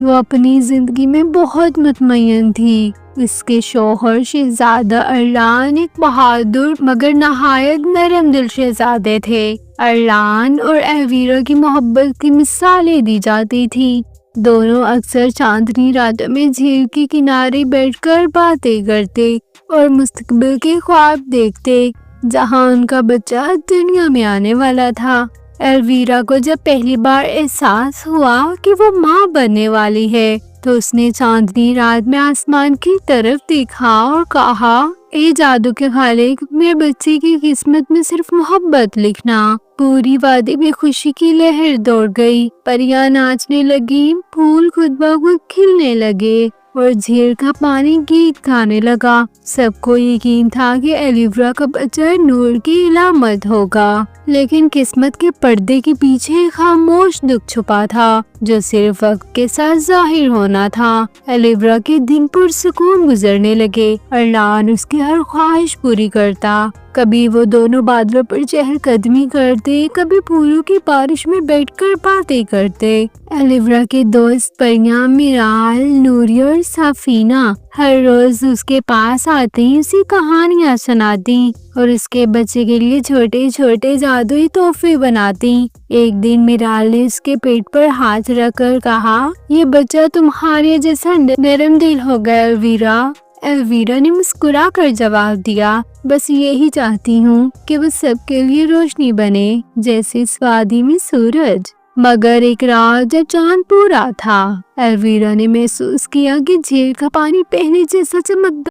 وہ اپنی زندگی میں بہت مطمئن تھی۔ اس کے شوہر شہزادہ ارلان ایک بہادر مگر نہایت نرم دل شہزادے تھے۔ ارلان اور ایلویرا کی محبت کی مثالیں دی جاتی تھی۔ دونوں اکثر چاندنی راتوں میں جھیل کے کنارے بیٹھ کر باتیں کرتے اور مستقبل کے خواب دیکھتے جہاں ان کا بچہ دنیا میں آنے والا تھا۔ ایلویرا کو جب پہلی بار احساس ہوا کہ وہ ماں بننے والی ہے تو اس نے چاندنی رات میں آسمان کی طرف دیکھا اور کہا، اے جادو کے خالق، میرے بچے کی قسمت میں صرف محبت لکھنا۔ پوری وادی میں خوشی کی لہر دوڑ گئی، پریاں ناچنے لگی، پھول خود بخود کھلنے لگے اور جھیل کا پانی گیت گانے لگا۔ سب کو یقین تھا کہ ایلویرا کا بچہ نور کی علامت ہوگا، لیکن قسمت کے پردے کے پیچھے ایک خاموش دکھ چھپا تھا جو صرف وقت کے ساتھ ظاہر ہونا تھا۔ ایلویرا کے دن پرسکون گزرنے لگے، ارلان اس کی ہر خواہش پوری کرتا۔ کبھی وہ دونوں بادلوں پر چہل قدمی کرتے، کبھی پھولوں کی بارش میں بیٹھ کر باتیں کرتے۔ ایلویرا کے دوست پریاں میرال، نوری اور سفینہ ہر روز اس کے پاس آتی، اسی کہانیاں سناتی اور اس کے بچے کے لیے چھوٹے چھوٹے جادوئی تحفے بناتی۔ ایک دن میرال نے اس کے پیٹ پر ہاتھ رکھ کر کہا، یہ بچہ تمہارے جیسا نرم دل ہوگا ایلویرا۔ ایلویرا نے مسکرا کر جواب دیا، بس یہی چاہتی ہوں کہ وہ سب کے لیے روشنی بنے جیسے اس وادی میں سورج۔ مگر ایک رات جب چاند پورا تھا، ایلویرا نے محسوس کیا کہ جھیل کا پانی پہلے جیسا چمکدار